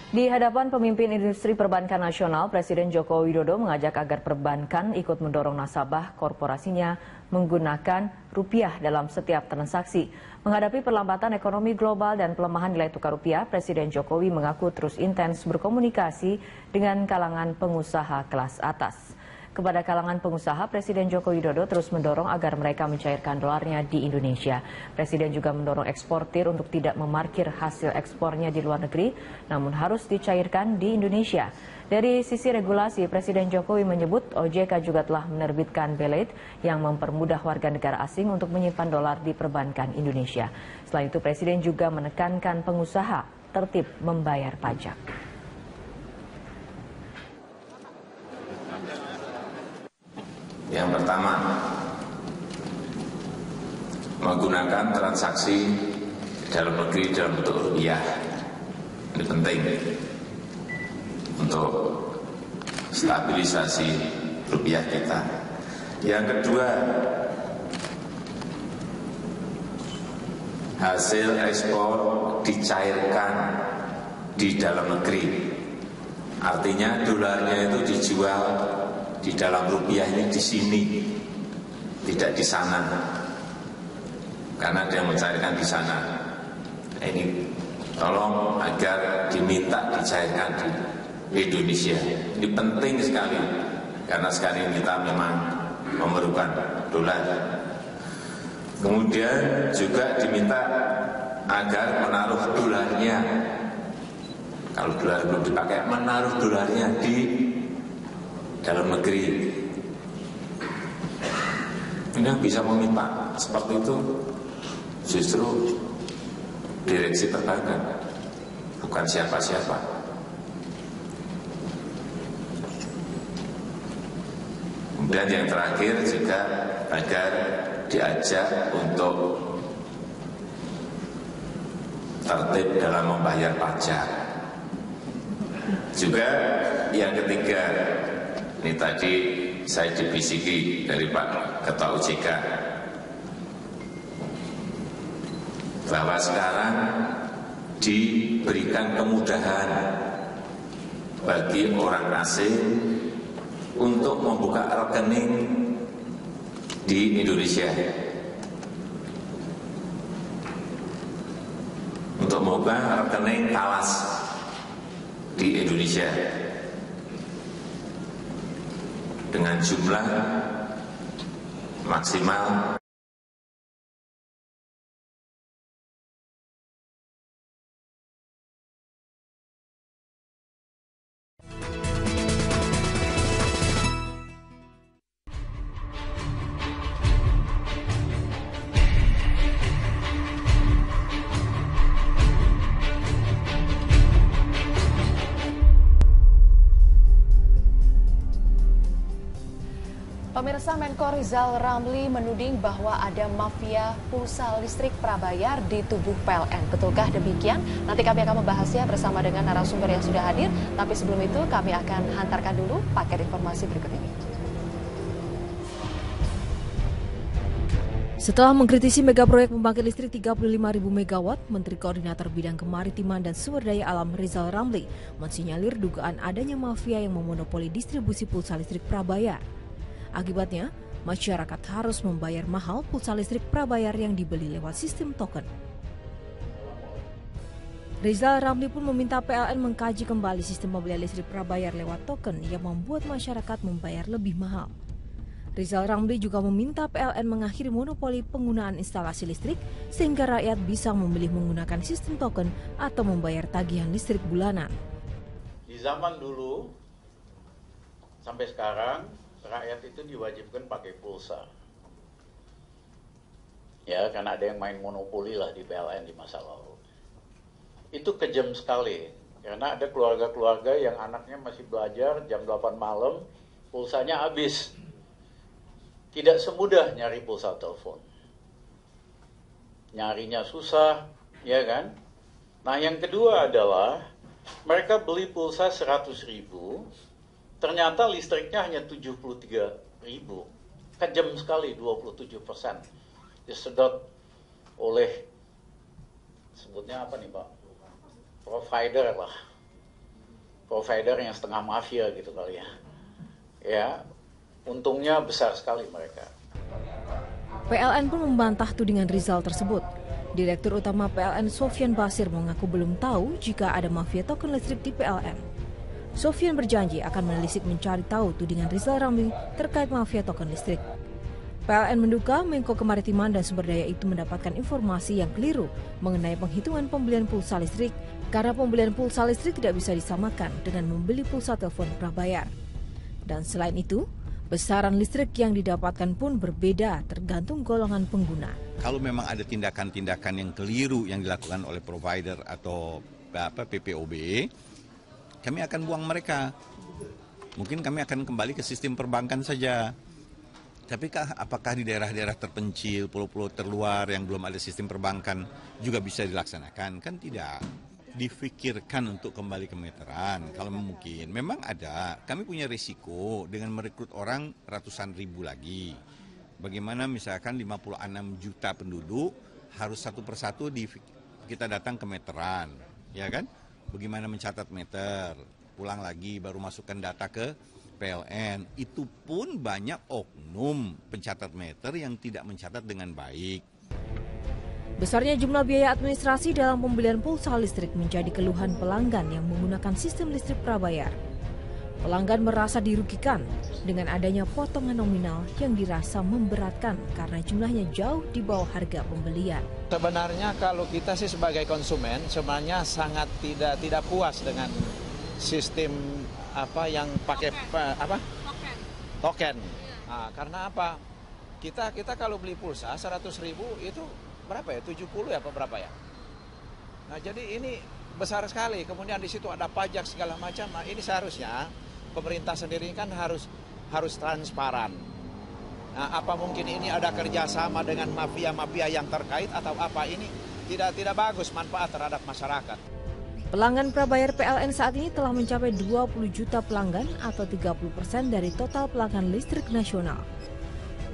Di hadapan pemimpin industri perbankan nasional, Presiden Joko Widodo mengajak agar perbankan ikut mendorong nasabah korporasinya menggunakan rupiah dalam setiap transaksi. Menghadapi perlambatan ekonomi global dan pelemahan nilai tukar rupiah, Presiden Jokowi mengaku terus intens berkomunikasi dengan kalangan pengusaha kelas atas. Kepada kalangan pengusaha, Presiden Joko Widodo terus mendorong agar mereka mencairkan dolarnya di Indonesia. Presiden juga mendorong eksportir untuk tidak memarkir hasil ekspornya di luar negeri, namun harus dicairkan di Indonesia. Dari sisi regulasi, Presiden Jokowi menyebut OJK juga telah menerbitkan belet yang mempermudah warga negara asing untuk menyimpan dolar di perbankan Indonesia. Selain itu, Presiden juga menekankan pengusaha tertib membayar pajak. Yang pertama, menggunakan transaksi dalam negeri dalam bentuk rupiah. Ini penting untuk stabilisasi rupiah kita. Yang kedua, hasil ekspor dicairkan di dalam negeri. Artinya dolarnya itu dijual di dalam rupiah ini di sini, tidak di sana. Karena ada yang mencairkan di sana. Ini tolong agar diminta dicairkan di Indonesia. Ini penting sekali karena sekarang kita memang memerlukan dolar. Kemudian juga diminta agar menaruh dolarnya. Kalau dolar belum dipakai, menaruh dolarnya di dalam negeri. Ini yang bisa meminta seperti itu justru direksi perbankan, bukan siapa-siapa. Kemudian yang terakhir juga agar diajak untuk tertib dalam membayar pajak. Juga yang ketiga, ini tadi saya dibisiki dari Pak Ketua OJK bahwa sekarang diberikan kemudahan bagi orang asing untuk membuka rekening di Indonesia. Untuk membuka rekening talas di Indonesia dengan jumlah maksimal Pemirsa, Menko Rizal Ramli menuding bahwa ada mafia pulsa listrik prabayar di tubuh PLN. Betulkah demikian? Nanti kami akan membahasnya bersama dengan narasumber yang sudah hadir. Tapi sebelum itu kami akan hantarkan dulu paket informasi berikut ini. Setelah mengkritisi mega proyek pembangkit listrik 35.000 MW, Menteri Koordinator Bidang Kemaritiman dan Sumber Daya Alam Rizal Ramli mensinyalir dugaan adanya mafia yang memonopoli distribusi pulsa listrik prabayar. Akibatnya, masyarakat harus membayar mahal pulsa listrik prabayar yang dibeli lewat sistem token. Rizal Ramli pun meminta PLN mengkaji kembali sistem pembelian listrik prabayar lewat token yang membuat masyarakat membayar lebih mahal. Rizal Ramli juga meminta PLN mengakhiri monopoli penggunaan instalasi listrik sehingga rakyat bisa memilih menggunakan sistem token atau membayar tagihan listrik bulanan. Di zaman dulu sampai sekarang rakyat itu diwajibkan pakai pulsa. Ya, karena ada yang main monopoli lah di PLN di masa lalu. Itu kejam sekali, karena ada keluarga-keluarga yang anaknya masih belajar jam 8 malam, pulsanya habis. Tidak semudah nyari pulsa telepon. Nyarinya susah, ya kan? Nah, yang kedua adalah mereka beli pulsa 100.000, ternyata listriknya hanya 73.000. Kejam sekali, 27%. Disedot oleh, sebutnya apa nih Pak? Provider lah. provider yang setengah mafia gitu kali ya. Ya, untungnya besar sekali mereka. PLN pun membantah tudingan Rizal tersebut. Direktur Utama PLN Sofyan Basir mengaku belum tahu jika ada mafia token listrik di PLN. Sofyan berjanji akan menelisik mencari tahu tudingan Rizal Ramli terkait mafia token listrik. PLN menduga Menko Kemaritiman dan Sumber Daya itu mendapatkan informasi yang keliru mengenai penghitungan pembelian pulsa listrik karena pembelian pulsa listrik tidak bisa disamakan dengan membeli pulsa telepon prabayar. Dan selain itu, besaran listrik yang didapatkan pun berbeda tergantung golongan pengguna. Kalau memang ada tindakan-tindakan yang keliru yang dilakukan oleh provider atau PPOB, kami akan buang mereka. Mungkin kami akan kembali ke sistem perbankan saja. Tapi apakah di daerah-daerah terpencil, pulau-pulau terluar yang belum ada sistem perbankan juga bisa dilaksanakan? Kan tidak. Difikirkan untuk kembali ke meteran kalau mungkin. Memang ada, kami punya risiko dengan merekrut orang ratusan ribu lagi. Bagaimana misalkan 56 juta penduduk harus satu persatu kita datang ke meteran, ya kan? Bagaimana mencatat meter, pulang lagi baru masukkan data ke PLN. Itu pun banyak oknum pencatat meter yang tidak mencatat dengan baik. Besarnya jumlah biaya administrasi dalam pembelian pulsa listrik menjadi keluhan pelanggan yang menggunakan sistem listrik prabayar. Pelanggan merasa dirugikan dengan adanya potongan nominal yang dirasa memberatkan karena jumlahnya jauh di bawah harga pembelian. Sebenarnya kalau kita sih sebagai konsumen sebenarnya sangat tidak puas dengan sistem yang pakai token. Nah, karena apa? Kita kalau beli pulsa 100.000 itu berapa ya? 70 ya apa berapa ya? Nah, jadi ini besar sekali. Kemudian di situ ada pajak segala macam. Nah, ini seharusnya pemerintah sendiri kan harus transparan. Nah, apa mungkin ini ada kerjasama dengan mafia-mafia yang terkait atau apa? Ini tidak bagus manfaat terhadap masyarakat. Pelanggan prabayar PLN saat ini telah mencapai 20 juta pelanggan atau 30% dari total pelanggan listrik nasional.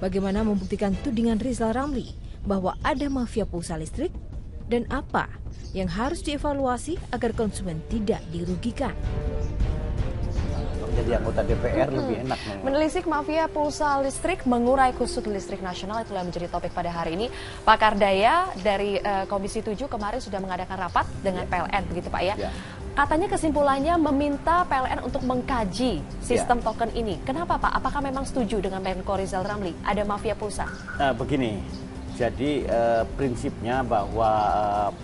Bagaimana membuktikan tudingan Rizal Ramli bahwa ada mafia pulsa listrik dan apa yang harus dievaluasi agar konsumen tidak dirugikan? Jadi anggota DPR lebih enak. Menelisik mafia pulsa listrik, mengurai kusut listrik nasional, itulah yang menjadi topik pada hari ini. Pak Kardaya dari Komisi 7 kemarin sudah mengadakan rapat dengan PLN, begitu Pak ya? Katanya kesimpulannya meminta PLN untuk mengkaji sistem token ini. Kenapa Pak? Apakah memang setuju dengan Menko Rizal Ramli ada mafia pulsa? Begini, jadi prinsipnya bahwa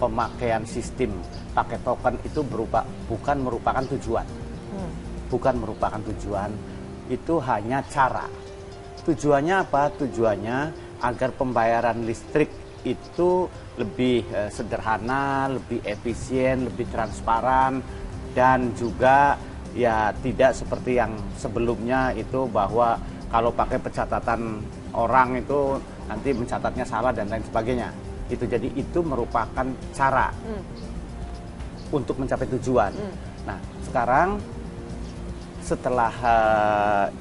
pemakaian sistem pakai token itu bukan merupakan tujuan. Bukan merupakan tujuan, itu hanya cara. Tujuannya apa? Tujuannya agar pembayaran listrik itu lebih sederhana, lebih efisien, lebih transparan, dan juga ya tidak seperti yang sebelumnya itu bahwa kalau pakai pencatatan orang itu nanti mencatatnya salah dan lain sebagainya. Jadi itu merupakan cara untuk mencapai tujuan. Nah, sekarang setelah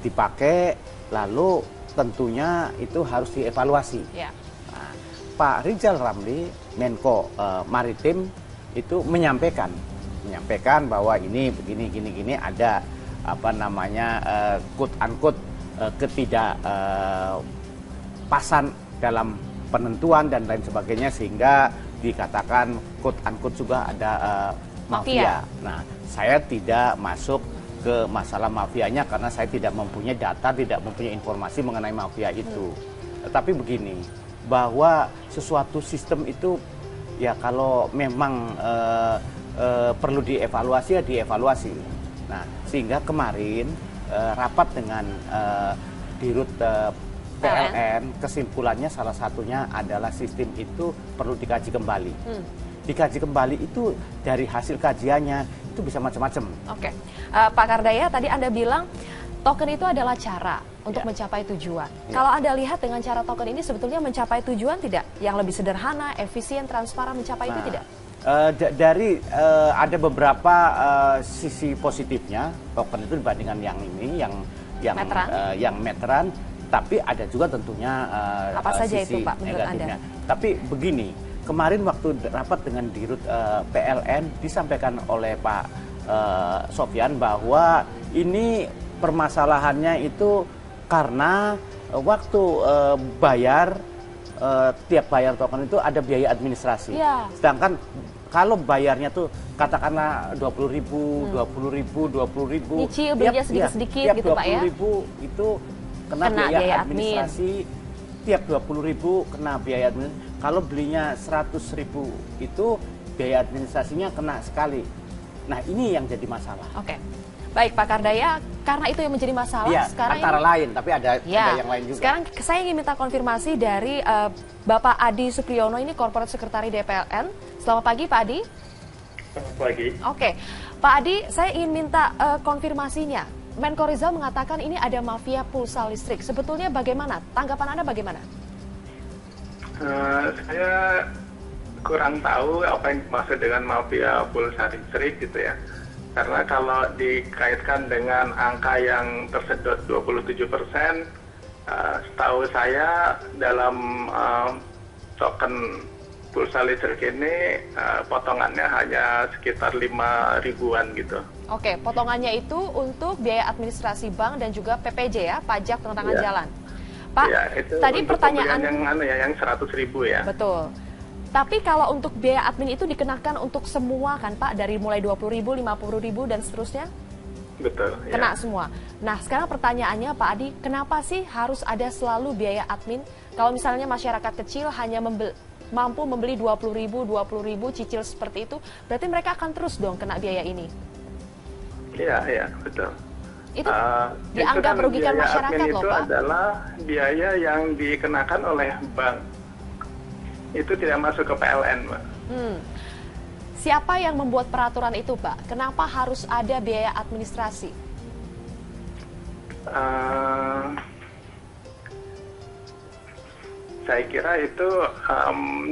dipakai, lalu tentunya itu harus dievaluasi. Nah, Pak Rizal Ramli, Menko Maritim, itu menyampaikan bahwa ini begini, gini ada quote unquote ketidakpasan dalam penentuan dan lain sebagainya, sehingga dikatakan quote unquote juga ada mafia. Nah, saya tidak masuk ke masalah mafianya karena saya tidak mempunyai data, tidak mempunyai informasi mengenai mafia itu. Tapi begini, bahwa sesuatu sistem itu ya kalau memang perlu dievaluasi ya dievaluasi. Nah, sehingga kemarin rapat dengan Dirut PLN, kesimpulannya salah satunya adalah sistem itu perlu dikaji kembali. Dikaji kembali itu dari hasil kajiannya itu bisa macam-macam. Oke, Pak Kardaya, tadi Anda bilang token itu adalah cara untuk mencapai tujuan. Kalau Anda lihat dengan cara token ini sebetulnya mencapai tujuan tidak? Yang lebih sederhana, efisien, transparan, mencapai itu tidak? Ada beberapa sisi positifnya token itu dibandingkan yang ini, yang meteran, tapi ada juga tentunya apa saja sisi itu, Pak, menurut negatifnya. Anda? Tapi begini, kemarin waktu rapat dengan Dirut PLN disampaikan oleh Pak Sofyan, bahwa ini permasalahannya itu karena waktu bayar tiap bayar token itu ada biaya administrasi. Ya. Sedangkan kalau bayarnya tuh katakanlah 20.000, 20.000, Nyicil belinya sedikit-sedikit tiap gitu Pak ya. 20.000 itu kena biaya administrasi. Tiap 20.000 kena biaya administrasi. Kalau belinya 100.000 itu biaya administrasinya kena sekali. Nah, ini yang jadi masalah. Oke. Baik Pak Kardaya, karena itu yang menjadi masalah Ya, sekarang antara ini, lain, tapi ada yang lain juga. Sekarang saya ingin minta konfirmasi dari Bapak Adi Supriyono, ini Corporate Secretary DPLN. Selamat pagi Pak Adi. Selamat pagi. Oke, Pak Adi, saya ingin minta konfirmasinya. Menko Rizal mengatakan ini ada mafia pulsa listrik. Sebetulnya bagaimana? Tanggapan Anda bagaimana? Saya kurang tahu apa yang dimaksud dengan mafia pulsa listrik gitu ya. Karena kalau dikaitkan dengan angka yang tersedot 27%, setahu saya dalam token pulsa listrik ini potongannya hanya sekitar 5.000-an gitu. Oke, potongannya itu untuk biaya administrasi bank dan juga PPJ ya, pajak penerangan jalan. Pak, ya, itu tadi pertanyaan yang 100.000 ya. Betul. Tapi kalau untuk biaya admin itu dikenakan untuk semua kan Pak, dari mulai 20.000, 50.000 dan seterusnya? Betul. Kena Ya. semua. Nah, sekarang pertanyaannya Pak Adi, kenapa sih harus ada selalu biaya admin? Kalau misalnya masyarakat kecil hanya mampu membeli 20.000 cicil seperti itu, berarti mereka akan terus dong kena biaya ini. Iya, betul. Itu dianggap merugikan masyarakat loh Pak. Itu adalah biaya yang dikenakan oleh bank. Itu tidak masuk ke PLN, Pak. Siapa yang membuat peraturan itu, Pak? Kenapa harus ada biaya administrasi? Saya kira itu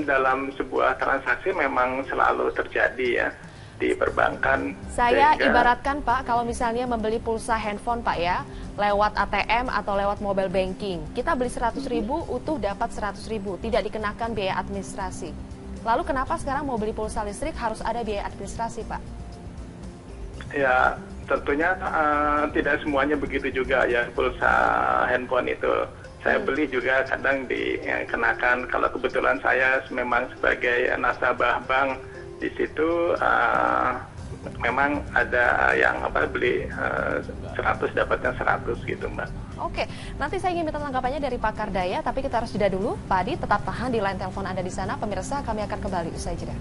dalam sebuah transaksi memang selalu terjadi ya di perbankan. Saya sehingga, ibaratkan Pak, kalau misalnya membeli pulsa handphone Pak ya, lewat ATM atau lewat mobile banking, kita beli 100.000 utuh dapat 100.000, tidak dikenakan biaya administrasi. Lalu kenapa sekarang mau beli pulsa listrik harus ada biaya administrasi Pak? Ya tentunya tidak semuanya begitu juga ya pulsa handphone itu. Saya beli juga kadang dikenakan, kalau kebetulan saya memang sebagai nasabah bank, di situ memang ada yang beli 100 dapatnya 100 gitu Mbak. Oke, nanti saya ingin minta tanggapannya dari Pak Kardaya, tapi kita harus jeda dulu. Pak Adi tetap tahan di line telepon Anda di sana. Pemirsa, kami akan kembali usai jeda.